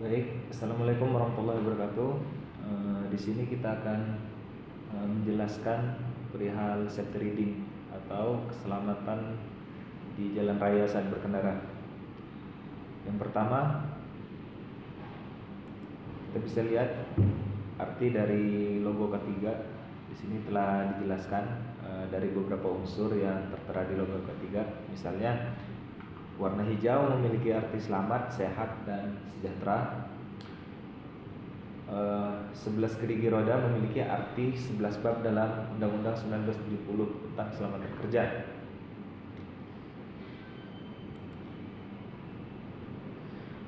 Baik, Assalamualaikum warahmatullahi wabarakatuh. Di sini kita akan menjelaskan perihal safety riding atau keselamatan di jalan raya saat berkendara. Yang pertama, kita bisa lihat arti dari logo ketiga. Di sini telah dijelaskan dari beberapa unsur yang tertera di logo ketiga. Misalnya, warna hijau memiliki arti selamat, sehat, dan sejahtera. 11 gerigi roda memiliki arti 11 bab dalam Undang-Undang 1970 tentang keselamatan kerja.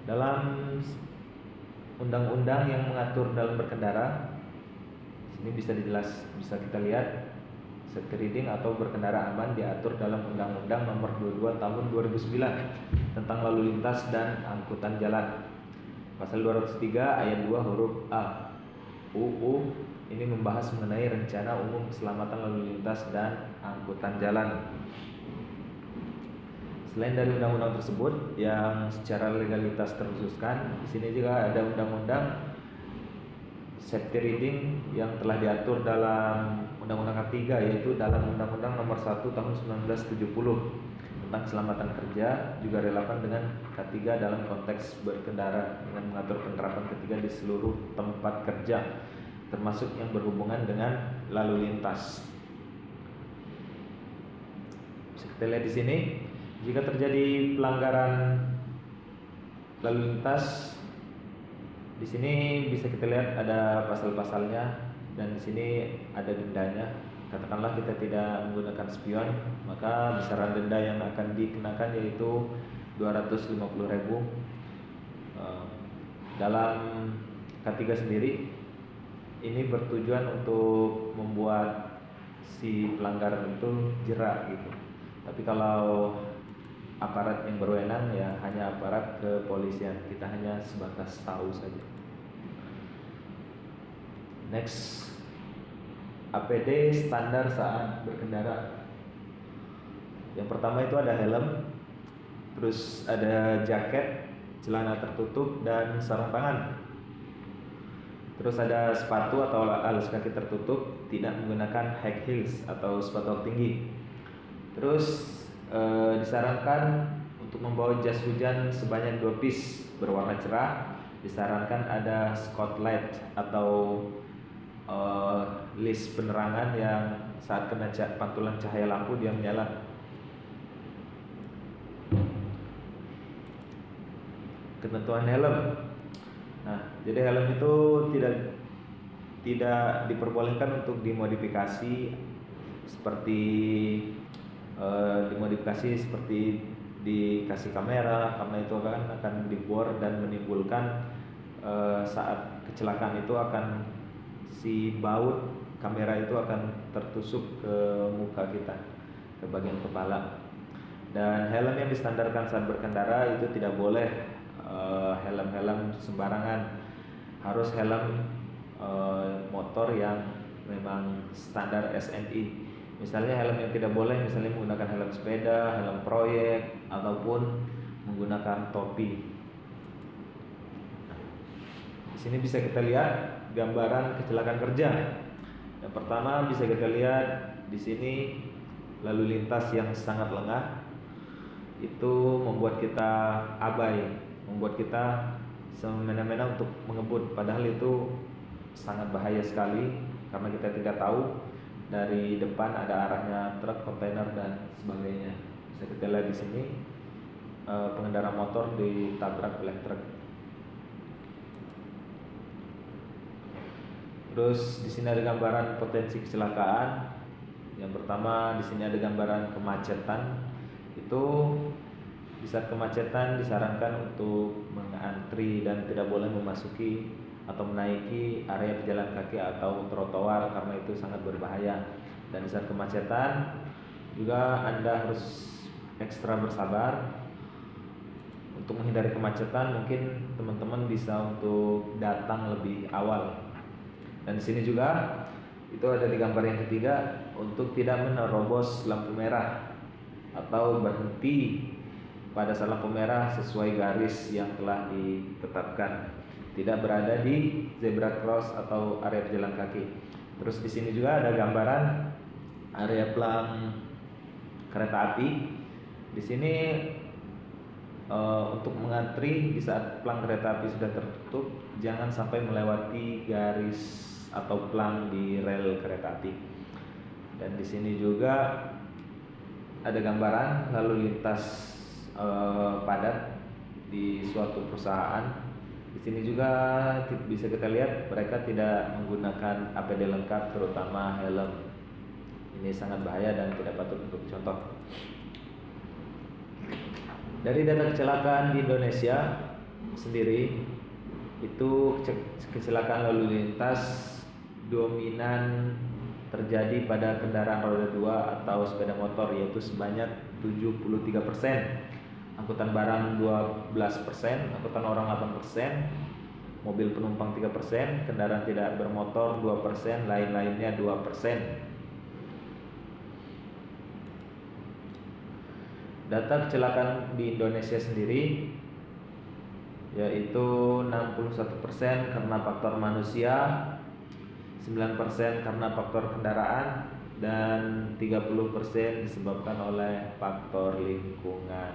Dalam undang-undang yang mengatur dalam berkendara, sini bisa kita lihat safety riding atau berkendara aman diatur dalam Undang-Undang Nomor 22 Tahun 2009 tentang lalu lintas dan angkutan jalan. Pasal 203 ayat 2 huruf A UU ini membahas mengenai rencana umum keselamatan lalu lintas dan angkutan jalan. Selain dari undang-undang tersebut yang secara legalitas terkhususkan, di sini juga ada undang-undang safety riding yang telah diatur dalam undang-undang ketiga, yaitu dalam Undang-Undang Nomor 1 Tahun 1970 tentang keselamatan kerja, juga relevan dengan K3 dalam konteks berkendara dengan mengatur penerapan ketiga di seluruh tempat kerja, termasuk yang berhubungan dengan lalu lintas. Bisa kita lihat di sini, jika terjadi pelanggaran lalu lintas, di sini bisa kita lihat ada pasal-pasalnya dan di sini ada dendanya. Katakanlah kita tidak menggunakan spion, maka besaran denda yang akan dikenakan yaitu 250.000. Dalam K3 sendiri ini bertujuan untuk membuat si pelanggar itu jerak gitu. Tapi kalau aparat yang berwenang ya hanya aparat kepolisian, kita hanya sebatas tahu saja. Next, APD standar saat berkendara. Yang pertama itu ada helm, terus ada jaket, celana tertutup, dan sarung tangan. Terus ada sepatu atau alas kaki tertutup, tidak menggunakan high heels atau sepatu tinggi. Terus disarankan untuk membawa jas hujan sebanyak 2 piece berwarna cerah. Disarankan ada spotlight atau list penerangan yang saat kena pantulan cahaya lampu dia menyala. Ketentuan helm. Nah, jadi helm itu tidak diperbolehkan untuk dimodifikasi seperti dikasih kamera, karena itu akan dibor dan menimbulkan saat kecelakaan itu akan si baut kamera itu akan tertusuk ke muka kita, ke bagian kepala. Dan helm yang distandarkan saat berkendara itu tidak boleh helm-helm sembarangan, harus helm motor yang memang standar SNI. Misalnya helm yang tidak boleh misalnya menggunakan helm sepeda, helm proyek, ataupun menggunakan topi. Di sini bisa kita lihat gambaran kecelakaan kerja. Yang pertama bisa kita lihat di sini lalu lintas yang sangat lengah, itu membuat kita abai, membuat kita semena-mena untuk mengebut, padahal itu sangat bahaya sekali karena kita tidak tahu dari depan ada arahnya truk, kontainer, dan sebagainya. Bisa kita lihat di sini pengendara motor ditabrak oleh truk. Terus di sini ada gambaran potensi kecelakaan. Yang pertama di sini ada gambaran kemacetan. Itu di saat kemacetan disarankan untuk mengantri dan tidak boleh memasuki atau menaiki area pejalan kaki atau trotoar karena itu sangat berbahaya. Dan di saat kemacetan juga Anda harus ekstra bersabar. Untuk menghindari kemacetan mungkin teman-teman bisa untuk datang lebih awal. Dan di sini juga itu ada di gambar yang ketiga untuk tidak menerobos lampu merah atau berhenti pada saat lampu merah sesuai garis yang telah ditetapkan, tidak berada di zebra cross atau area pejalan kaki. Terus di sini juga ada gambaran area pelang kereta api. Di sini untuk mengantri di saat pelang kereta api sudah tertutup, jangan sampai melewati garis atau pelang di rel kereta api. Dan di sini juga ada gambaran lalu lintas padat di suatu perusahaan. Di sini juga bisa kita lihat mereka tidak menggunakan APD lengkap, terutama helm. Ini sangat bahaya dan tidak patut untuk dicontoh. Dari data kecelakaan di Indonesia sendiri, itu kecelakaan lalu lintas dominan terjadi pada kendaraan roda 2 atau sepeda motor, yaitu sebanyak 73%, angkutan barang 12%, angkutan orang 8%, mobil penumpang 3%, kendaraan tidak bermotor 2%, lain-lainnya 2%. Data kecelakaan di Indonesia sendiri yaitu 61% karena faktor manusia, 9% karena faktor kendaraan, dan 30% disebabkan oleh faktor lingkungan.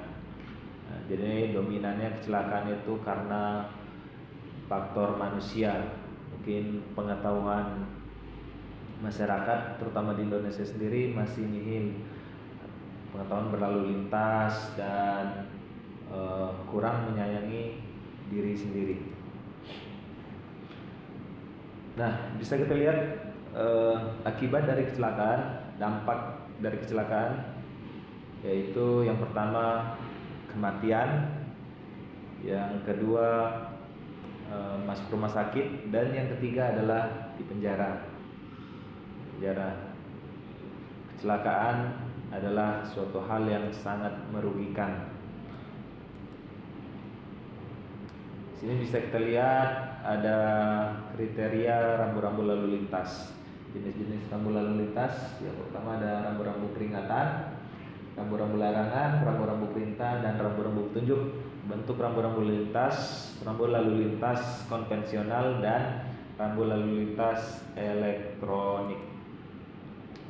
Nah, jadi dominannya kecelakaan itu karena faktor manusia. Mungkin pengetahuan masyarakat terutama di Indonesia sendiri masih nihil, pengetahuan berlalu lintas, dan kurang menyayangi diri sendiri. Nah, bisa kita lihat akibat dari kecelakaan, dampak dari kecelakaan, yaitu yang pertama kematian, yang kedua masuk rumah sakit, dan yang ketiga adalah di penjara. Kecelakaan adalah suatu hal yang sangat merugikan. Sini bisa kita lihat ada kriteria rambu-rambu lalu lintas. Jenis-jenis rambu lalu lintas, yang pertama ada rambu-rambu peringatan, rambu-rambu larangan, rambu-rambu perintah, dan rambu-rambu petunjuk. Bentuk rambu-rambu rambu lalu lintas konvensional, dan rambu lalu lintas elektronik.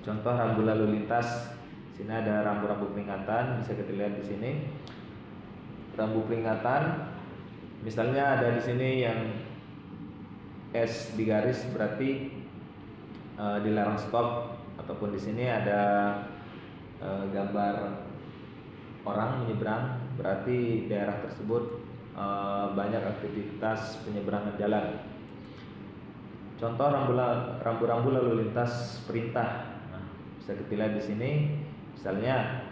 Contoh rambu lalu lintas, sini ada rambu-rambu peringatan, bisa kita lihat di sini. Rambu peringatan, misalnya ada di sini yang S di garis berarti dilarang stop, ataupun di sini ada gambar orang menyeberang, berarti daerah tersebut banyak aktivitas penyeberangan jalan. Contoh rambu-rambu lalu lintas perintah. Nah, bisa kita lihat di sini, misalnya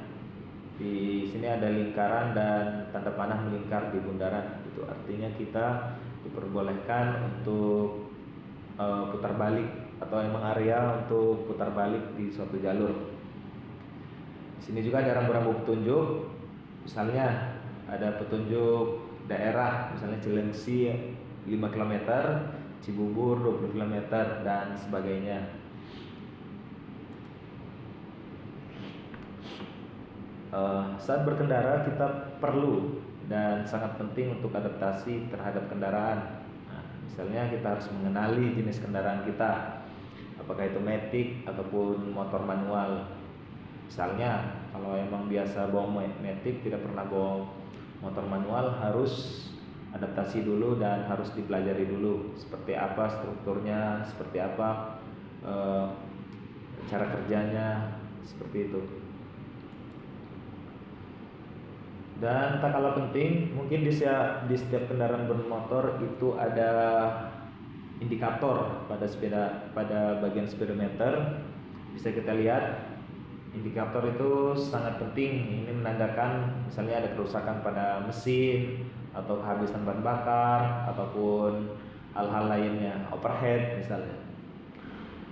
di sini ada lingkaran dan tanda panah melingkar di bundaran. Itu artinya kita diperbolehkan untuk putar balik, atau emang area untuk putar balik di suatu jalur. Di sini juga ada rambu-rambu petunjuk. Misalnya ada petunjuk daerah, misalnya Cilengsi 5 km, Cibubur 20 km, dan sebagainya. Saat berkendara kita perlu dan sangat penting untuk adaptasi terhadap kendaraan. Nah, misalnya kita harus mengenali jenis kendaraan kita, apakah itu matic ataupun motor manual. Misalnya kalau emang biasa bawa matic, tidak pernah bawa motor manual, harus adaptasi dulu dan harus dipelajari dulu seperti apa strukturnya, seperti apa cara kerjanya, seperti itu. Dan tak kalah penting, mungkin di setiap kendaraan bermotor itu ada indikator pada bagian speedometer. Bisa kita lihat indikator itu sangat penting. Ini menandakan misalnya ada kerusakan pada mesin, atau kehabisan bahan bakar, ataupun hal-hal lainnya, overhead misalnya.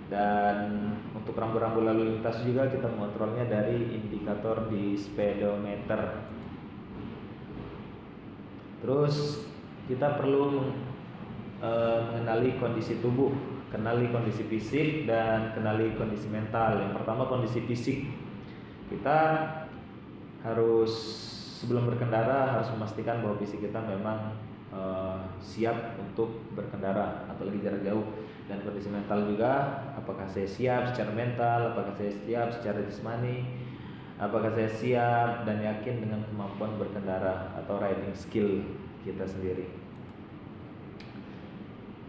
Dan untuk rambu-rambu lalu lintas juga kita mengontrolnya dari indikator di speedometer. Terus kita perlu mengenali kondisi tubuh, kenali kondisi fisik, dan kenali kondisi mental. Yang pertama kondisi fisik, kita harus sebelum berkendara harus memastikan bahwa fisik kita memang siap untuk berkendara, apalagi jarak jauh. Dan kondisi mental juga, apakah saya siap secara mental, apakah saya siap secara jasmani, apakah saya siap dan yakin dengan kemampuan berkendara atau riding skill kita sendiri.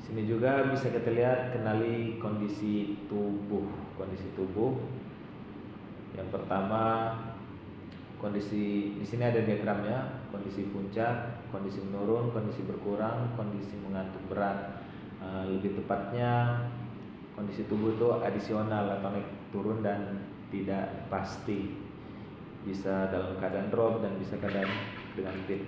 Sini juga bisa kita lihat, kenali kondisi tubuh. Kondisi tubuh yang pertama, kondisi di sini ada diagramnya, kondisi puncak, kondisi menurun, kondisi berkurang, kondisi mengantuk berat. Lebih tepatnya kondisi tubuh itu adisional atau naik turun dan tidak pasti, bisa dalam keadaan drop dan bisa keadaan dengan fit.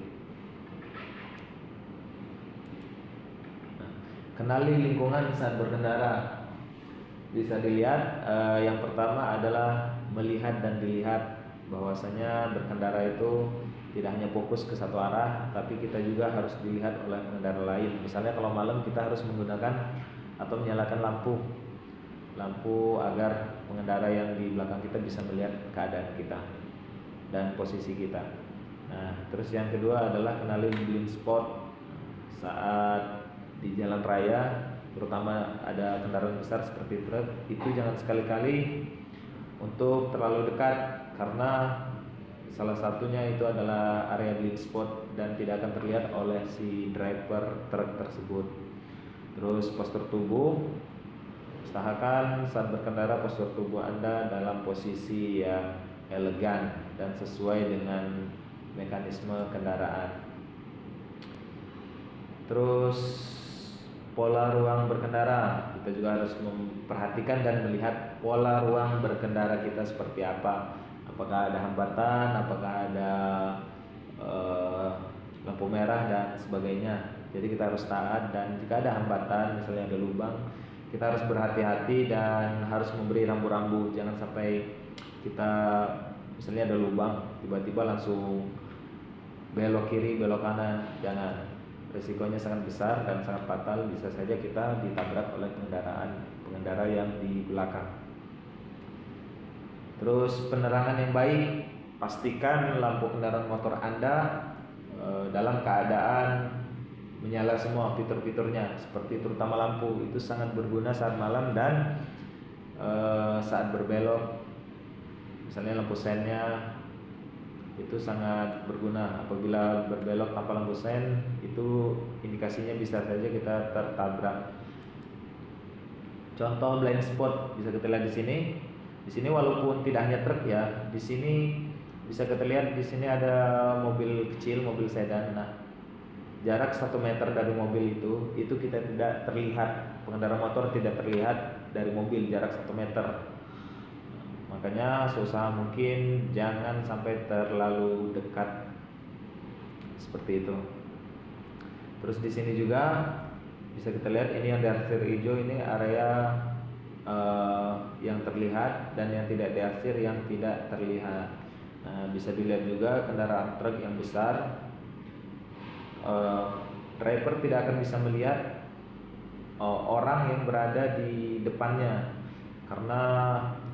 Kenali lingkungan saat berkendara. Bisa dilihat, yang pertama adalah melihat dan dilihat bahwasanya berkendara itu tidak hanya fokus ke satu arah, tapi kita juga harus dilihat oleh pengendara lain. Misalnya kalau malam kita harus menggunakan atau menyalakan lampu agar pengendara yang di belakang kita bisa melihat keadaan kita dan posisi kita. Nah, terus yang kedua adalah kenali blind spot saat di jalan raya, terutama ada kendaraan besar seperti truk. Itu jangan sekali-kali untuk terlalu dekat, karena salah satunya itu adalah area blind spot dan tidak akan terlihat oleh si driver truk tersebut. Terus postur tubuh, usahakan saat berkendara postur tubuh Anda dalam posisi yang elegan dan sesuai dengan mekanisme kendaraan. Terus pola ruang berkendara, kita juga harus memperhatikan dan melihat pola ruang berkendara kita seperti apa. Apakah ada hambatan, apakah ada lampu merah dan sebagainya. Jadi kita harus taat, dan jika ada hambatan, misalnya ada lubang, kita harus berhati-hati dan harus memberi rambu-rambu. Jangan sampai kita misalnya ada lubang, tiba-tiba langsung belok kiri, belok kanan, jangan. Risikonya sangat besar dan sangat fatal, bisa saja kita ditabrak oleh pengendara yang di belakang. Terus penerangan yang baik, pastikan lampu kendaraan motor Anda dalam keadaan menyala semua fitur-fiturnya, seperti terutama lampu itu sangat berguna saat malam dan saat berbelok. Misalnya lampu sennya itu sangat berguna. Apabila berbelok tanpa lampu sen, itu indikasinya bisa saja kita tertabrak. Contoh blind spot bisa kita lihat di sini. Di sini walaupun tidak hanya truk ya, di sini bisa kita lihat di sini ada mobil kecil, mobil sedan. Nah, jarak 1 meter dari mobil itu kita tidak terlihat, pengendara motor tidak terlihat dari mobil jarak 1 meter. Makanya seusaha mungkin jangan sampai terlalu dekat seperti itu. Terus di sini juga bisa kita lihat, ini yang diarsir hijau ini area yang terlihat, dan yang tidak diarsir yang tidak terlihat. Nah, bisa dilihat juga kendaraan truk yang besar, driver tidak akan bisa melihat orang yang berada di depannya, karena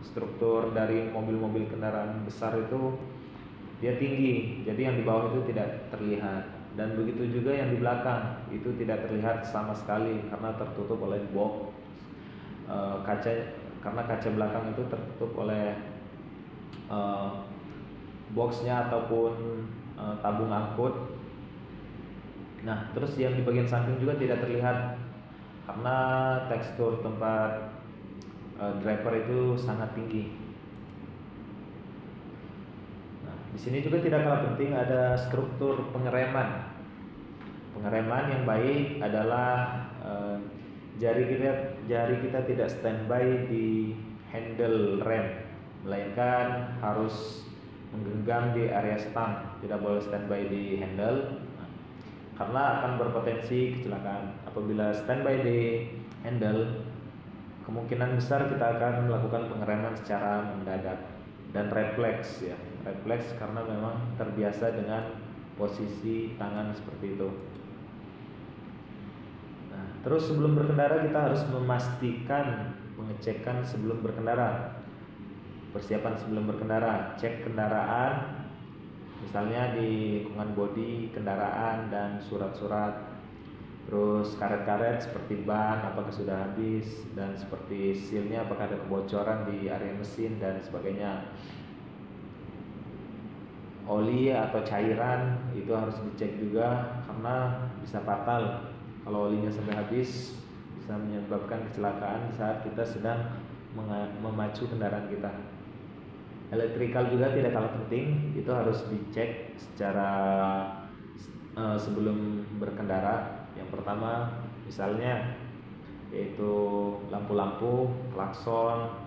struktur dari mobil-mobil kendaraan besar itu dia tinggi, jadi yang di bawah itu tidak terlihat, dan begitu juga yang di belakang itu tidak terlihat sama sekali karena tertutup oleh box kaca, karena kaca belakang itu tertutup oleh boxnya ataupun tabung angkut. Nah, terus yang di bagian samping juga tidak terlihat karena tekstur tempat driver itu sangat tinggi. Nah, di sini juga tidak kalah penting ada struktur pengereman. Pengereman yang baik adalah jari kita tidak standby di handle rem, melainkan harus menggenggam di area stang, tidak boleh standby di handle, karena akan berpotensi kecelakaan. Apabila standby di handle, kemungkinan besar kita akan melakukan pengereman secara mendadak dan refleks ya, refleks karena memang terbiasa dengan posisi tangan seperti itu. Nah, terus sebelum berkendara kita harus memastikan pengecekan sebelum berkendara. Persiapan sebelum berkendara, cek kendaraan misalnya di lingkungan bodi kendaraan dan surat-surat, terus karet-karet seperti ban apakah sudah habis, dan seperti sealnya apakah ada kebocoran di area mesin dan sebagainya. Oli atau cairan itu harus dicek juga karena bisa fatal kalau olinya sampai habis, bisa menyebabkan kecelakaan saat kita sedang memacu kendaraan kita. Elektrikal juga tidak kalah penting, itu harus dicek secara sebelum berkendara. Yang pertama misalnya yaitu lampu-lampu, klakson,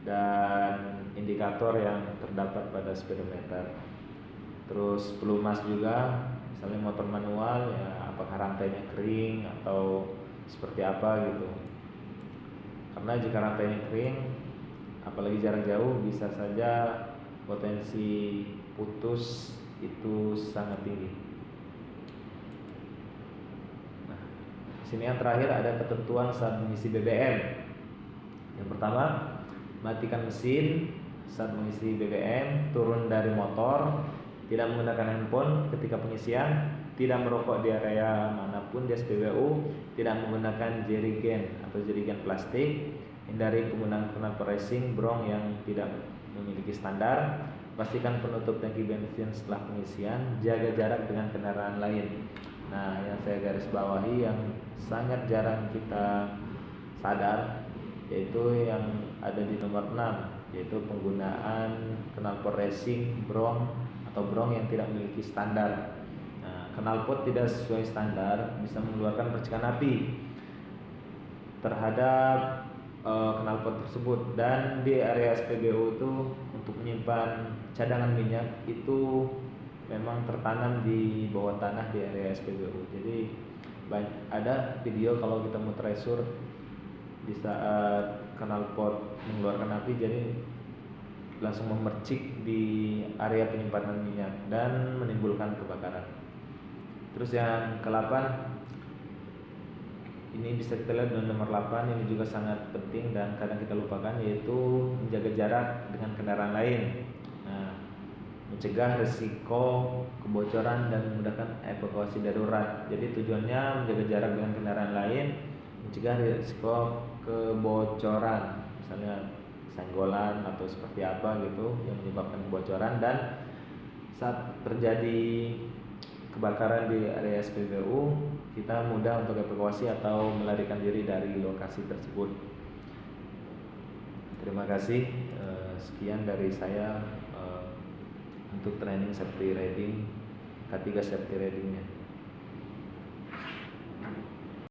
dan indikator yang terdapat pada speedometer. Terus pelumas juga, misalnya motor manual ya apakah rantainya kering atau seperti apa gitu. Karena jika rantainya kering, apalagi jarak jauh, bisa saja potensi putus itu sangat tinggi. Nah, di sini yang terakhir ada ketentuan saat mengisi BBM. Yang pertama, matikan mesin saat mengisi BBM, turun dari motor, tidak menggunakan handphone ketika pengisian, tidak merokok di area manapun di SPBU, tidak menggunakan jerigen atau jerigen plastik, hindari penggunaan knalpot racing brong yang tidak memiliki standar, pastikan penutup tangki bensin setelah pengisian, jaga jarak dengan kendaraan lain. Nah, yang saya garis bawahi yang sangat jarang kita sadar yaitu yang ada di nomor 6, yaitu penggunaan knalpot racing brong atau brong yang tidak memiliki standar. Nah, knalpot tidak sesuai standar bisa mengeluarkan percikan api terhadap knalpot tersebut, dan di area SPBU itu untuk menyimpan cadangan minyak itu memang tertanam di bawah tanah di area SPBU. Jadi ada video kalau kita mau treasure di saat knalpot mengeluarkan api, jadi langsung memercik di area penyimpanan minyak dan menimbulkan kebakaran. Terus yang ke-8, ini bisa kita lihat di nomor 8, ini juga sangat penting dan kadang kita lupakan, yaitu menjaga jarak dengan kendaraan lain. Nah, mencegah risiko kebocoran dan memudahkan evakuasi darurat. Jadi tujuannya menjaga jarak dengan kendaraan lain, mencegah risiko kebocoran, misalnya senggolan atau seperti apa gitu yang menyebabkan kebocoran, dan saat terjadi kebakaran di area SPBU kita mudah untuk evakuasi atau melarikan diri dari lokasi tersebut. Terima kasih, sekian dari saya untuk training safety riding, K3 safety ridingnya.